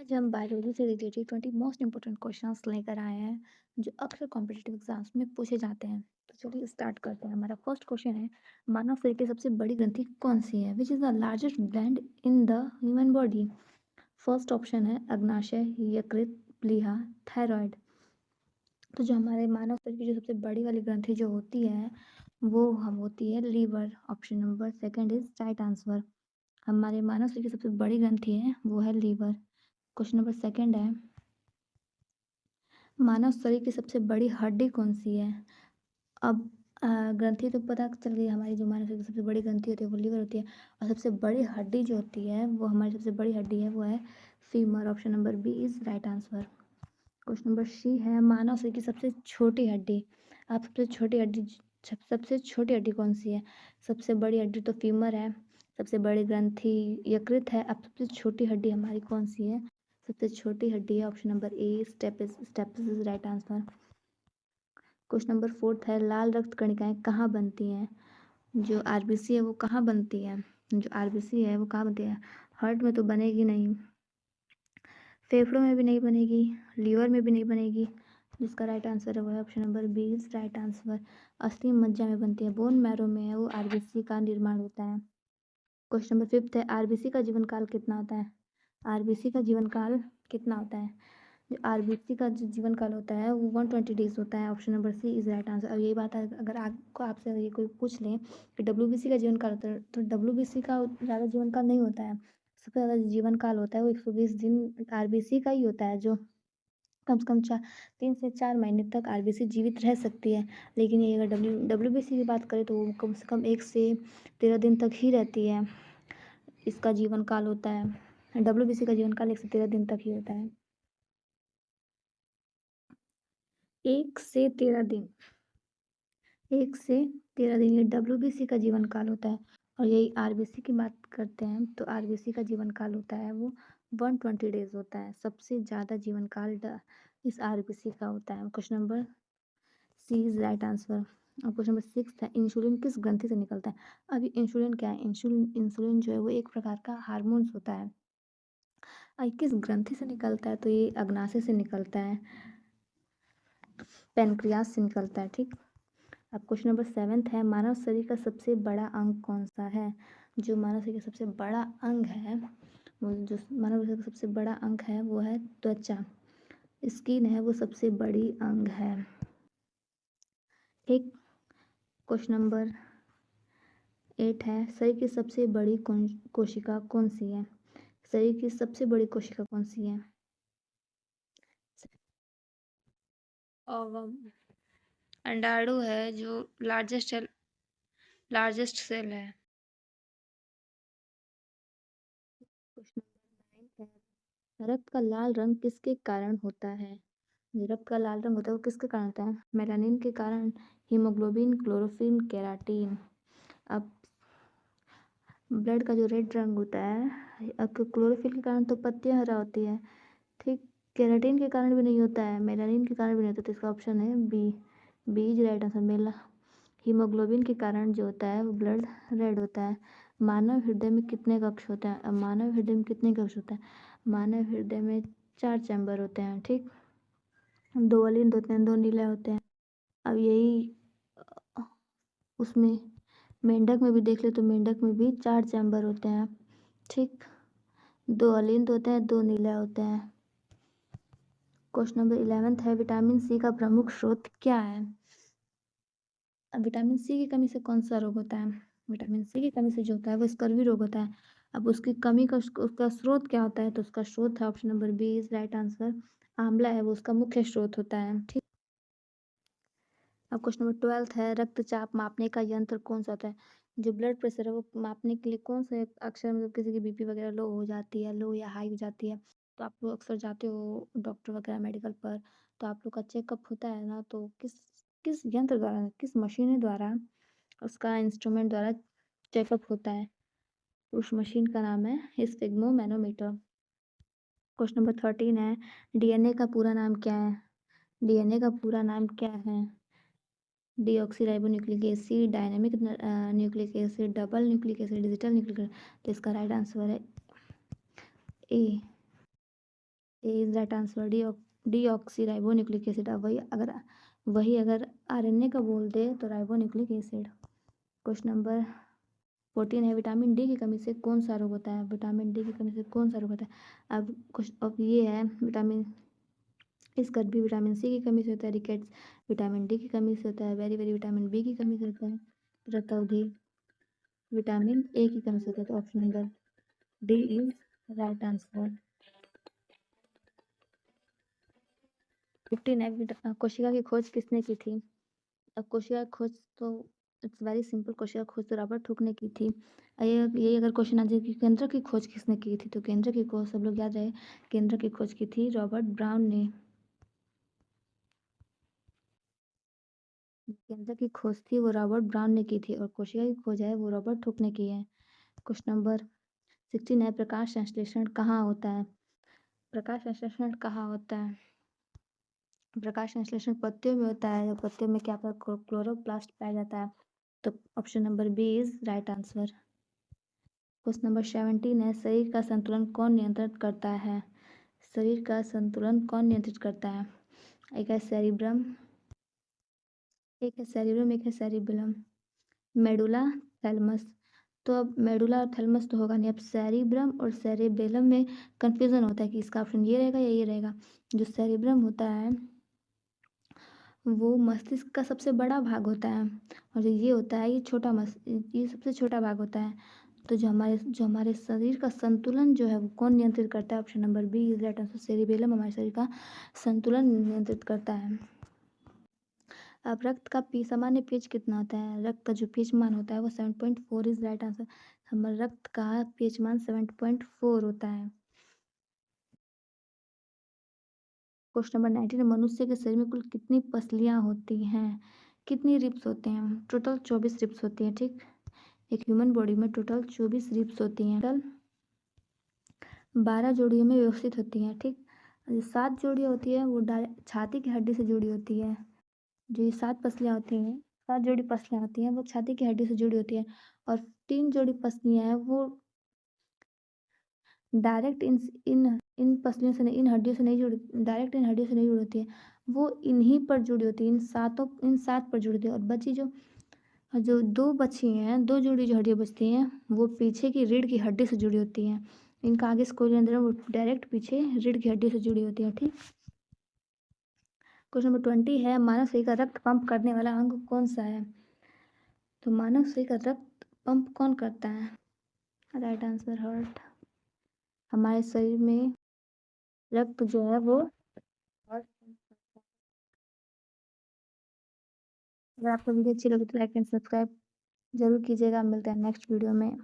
आज हम बायोलॉजी से रिलेटेड 20 मोस्ट इंपॉर्टेंट क्वेश्चंस लेकर आए हैं जो अक्सर कॉम्पिटिटिव एग्जाम्स में पूछे जाते हैं। तो चलिए स्टार्ट करते हैं। हमारा फर्स्ट क्वेश्चन है, मानव शरीर की सबसे बड़ी ग्रंथि कौन सी है? Which is the largest gland in the human body? First option है अग्नाशय, यकृत, प्लीहा, थायराइड। तो जो हमारे मानव शरीर की जो सबसे बड़ी वाली ग्रंथि जो होती है वो हम होती है liver. Option number second is right answer. हमारे मानव शरीर की सबसे बड़ी ग्रंथि है वो है लीवर। क्वेश्चन नंबर सेकंड है, मानव शरीर की सबसे बड़ी हड्डी कौन सी है? अब ग्रंथि तो पता चल गई, हमारी जो मानव शरीर की सबसे बड़ी ग्रंथि होती है वो लीवर होती है। और सबसे बड़ी हड्डी जो होती है वो हमारी सबसे बड़ी हड्डी है वो है femur. Option number B is right answer. Question number C है, मानव शरीर की सबसे छोटी हड्डी। आप सबसे छोटी हड्डी कौन सी है? सबसे बड़ी हड्डी तो फीमर है, सबसे बड़ी ग्रंथि यकृत है। अब सबसे छोटी हड्डी हमारी कौन सी है? सबसे छोटी हड्डी है option number A, stapes is right answer. Question number fourth है, लाल रक्त कणिकाएं कहाँ बनती हैं? जो आरबीसी है वो कहाँ बनती है? जो आरबीसी है वो कहाँ बनती है? हार्ट में तो बनेगी नहीं, फेफड़ों में भी नहीं बनेगी, लीवर में भी नहीं बनेगी। जिसका राइट आंसर है वो है option number B is right answer. अस्थि मज्जा में बनती है, बोन मैरो में है वो आरबीसी का निर्माण होता है। क्वेश्चन नंबर फिफ्थ है, आरबीसी का जीवन काल कितना होता है? आरबीसी का जीवन काल कितना होता है? जो आरबीसी का जो जीवन काल होता है वो 120 डेज होता है। Option number C is right answer. अब यही बात है, अगर आपको आपसे अगर ये कोई पूछ ले कि डब्ल्यूबीसी का जीवन काल होता है तो डब्ल्यूबीसी का ज़्यादा जीवन काल नहीं होता है। सबसे ज़्यादा जीवन काल होता है वो 120 दिन आरबीसी का ही होता है, जो कम से कम 3 से 4 महीने तक आरबीसी जीवित रह सकती है। लेकिन ये अगर डब्ल्यूबीसी की बात करें तो वो कम से कम 1 से 13 दिन तक ही रहती है, इसका जीवन काल होता है। डब्ल्यूबीसी का जीवन काल 1 से 13 दिन तक ही होता है। 1 से 13 दिन, 1 से 13 दिन ये डब्ल्यूबीसी का जीवन काल होता है। और यही आरबीसी की बात करते हैं तो आरबीसी का जीवन काल होता है वो 120 डेज होता है। सबसे ज़्यादा जीवन काल इस आरबीसी का होता है। Question number C is right answer. और क्वेश्चन नंबर सिक्स है, इंसुलिन किस ग्रंथि से निकलता है? अभी इंसुलिन क्या है? इंसुलिन जो है वो एक प्रकार का हार्मोन्स होता है। ये किस ग्रंथि से निकलता है? तो ये अग्नाशय से निकलता है, पेनक्रियास से निकलता है। ठीक। अब क्वेश्चन नंबर सेवेंथ है, मानव शरीर का सबसे बड़ा अंग कौन सा है? जो मानव शरीर का सबसे बड़ा अंग है वो जो मानव शरीर का सबसे बड़ा अंग है वो है त्वचा। स्किन है वो सबसे बड़ी अंग है। ठीक। क्वेश्चन नंबर 8 है, शरीर की सबसे बड़ी कोशिका कौन सी है? शरीर की सबसे बड़ी कोशिका कौन सी है? ओवम, अंडाणु है जो लार्जेस्ट सेल है। क्वेश्चन नंबर 9 है, रक्त का लाल रंग किसके कारण होता है? जो रक्त का लाल रंग होता है वो किसके कारण होता है? मेलानिन के कारण, हीमोग्लोबिन, क्लोरोफिल, केराटिन। अब ब्लड का जो रेड रंग होता है, अब क्लोरोफिल के कारण तो पत्तियां हरा होती है। ठीक। केराटिन के कारण भी नहीं होता है, मेलानिन के कारण भी नहीं होता, तो इसका ऑप्शन है B, B is right answer. मेला हीमोग्लोबिन के कारण जो होता है वो ब्लड रेड होता है। मानव हृदय में कितने कक्ष होते हैं? अब मानव हृदय में कितने कक्ष होते हैं? मानव हृदय में 4 चैम्बर होते हैं। ठीक। 2 अलिंद होते हैं, 2 नीले होते हैं। अब यही अ, उसमें मेंढक में भी देख ले तो मेंढक में भी 4 चैम्बर होते हैं। ठीक। 2 अलिंद होते हैं, 2 नीले होते हैं। क्वेश्चन नंबर 11 है, विटामिन सी का प्रमुख स्रोत क्या है? अब विटामिन सी की कमी से कौन सा रोग होता है? विटामिन सी की कमी से जो होता है वो स्कर्वी रोग होता है। अब उसकी कमी का उसका स्रोत क्या होता है? तो उसका स्रोत है option number B is right answer. आंवला है वो उसका मुख्य स्रोत होता है। ठीक। अब क्वेश्चन नंबर 12 है, रक्तचाप मापने का यंत्र कौन सा होता है? जो ब्लड प्रेशर है वो मापने के लिए कौन से अक्सर मतलब किसी की बीपी वगैरह लो हो जाती है, लो या हाई हो जाती है, तो आप लोग अक्सर जाते हो डॉक्टर वगैरह मेडिकल पर, तो आप लोग का चेकअप होता है ना, तो किस किस यंत्र द्वारा, किस मशीन द्वारा, उसका इंस्ट्रूमेंट द्वारा चेकअप होता है? उस मशीन का नाम है स्फिग्मो मैनोमीटर। क्वेश्चन नंबर 13 है, डीएनए का पूरा नाम क्या है? डीएनए का पूरा नाम क्या है? Deoxyribonucleic acid, dynamic nucleic acid, double nucleic acid, digital nucleic acid. तो इसका राइट आंसर है A, A is right answer. Deoxy ribo nucleic acid. अब वही अगर आरएनए का बोल दे तो ribo nucleic acid. Question number 14 है, विटामिन डी की कमी से कौन सा रोग होता है? विटामिन डी की कमी से कौन सा रोग होता है? अब ये है विटामिन स्कर्वी भी विटामिन सी की कमी से होता है, रिकेट्स विटामिन डी की कमी से होता है, वेरी वेरी विटामिन बी की कमी से होता है, रतौंधी विटामिन ए की कमी से होता है। तो option number D is right answer. 15 है, कोशिका की खोज किसने की थी? अब कोशिका की खोज तो इट्स वेरी सिंपल, कोशिका की खोज तो रॉबर्ट हुक ने की थी। ये अगर क्वेश्चन आ जाए कि केंद्र की खोज किसने की थी, तो केंद्र की खोज सब लोग याद रहे, केंद्र की खोज की थी रॉबर्ट ब्राउन ने। केंद्र की खोज थी वो रॉबर्ट ब्राउन ने की थी, और कोशिका की खोज है वो रॉबर्ट हुक ने की है। क्वेश्चन नंबर 16 है, प्रकाश संश्लेषण कहाँ होता है? प्रकाश संश्लेषण कहाँ होता है? प्रकाश संश्लेषण पत्तियों में होता है। पत्तियों में क्या क्लोरोप्लास्ट पाया जाता है। तो option number B is right answer. Question number 17 है, शरीर का संतुलन कौन नियंत्रित करता है? शरीर का संतुलन कौन नियंत्रित करता है? एक है सेरिब्रम, एक है सेरिबेलम, मेडुला, थैलमस। तो अब मेडुला और थैलमस तो होगा नहीं, अब सेरिब्रम और सेरिबेलम में कंफ्यूजन होता है कि इसका ऑप्शन ये रहेगा या ये रहेगा। जो सेरिब्रम होता है वो मस्तिष्क का सबसे बड़ा भाग होता है, और जो ये होता है ये सबसे छोटा भाग होता है। तो जो हमारे शरीर का संतुलन जो है वो कौन नियंत्रित करता है? Option number B is right answer. Cerebellum हमारे शरीर का संतुलन नियंत्रित करता है। अब रक्त का सामान्य पीएच कितना होता है? रक्त का जो पीएच मान होता है वो 7.4 इज राइट आंसर। हमारे रक्त का पीएच मान 7.4 होता है। क्वेश्चन नंबर 19, मनुष्य के शरीर में कुल कितनी पसलियां होती हैं? कितनी रिब्स होते हैं? टोटल 24 रिब्स होती हैं, ठीक। एक ह्यूमन बॉडी में टोटल 24 रिब्स होती हैं। टोटल 12 जोड़ियों में व्यवस्थित होती हैं, ठीक। जो 7 जोड़ियाँ होती है वो छाती की हड्डी से जुड़ी होती है। जो ये 7 पसलियाँ होती हैं, 7 जोड़ी पसलियाँ होती हैं वो छाती की हड्डी से जुड़ी होती है, और 3 जोड़ी पसलियाँ हैं वो डायरेक्ट इन पसलियों से नहीं, इन हड्डियों से नहीं जुड़ी, डायरेक्ट इन हड्डियों से नहीं जुड़ी होती है, वो इन्हीं पर जुड़ी होती है, इन 7 पर जुड़ी होती है। और बची जो 2 बची हैं, 2 जोड़ी जो हड्डियाँ बचती हैं वो पीछे की रीढ़ की हड्डी से जुड़ी होती हैं। इनका आगे से कोई लेन देन वो डायरेक्ट पीछे रीढ़ की हड्डी से जुड़ी होती है, ठीक। क्वेश्चन नंबर 20 है, मानव शरीर का रक्त पंप करने वाला अंग कौन सा है? तो मानव शरीर का रक्त पंप कौन करता है? Right answer heart. हमारे शरीर में रक्त जो है वो हार्ट। अगर आपको वीडियो अच्छी लगी तो लाइक एंड सब्सक्राइब जरूर कीजिएगा। मिलते हैं नेक्स्ट वीडियो में।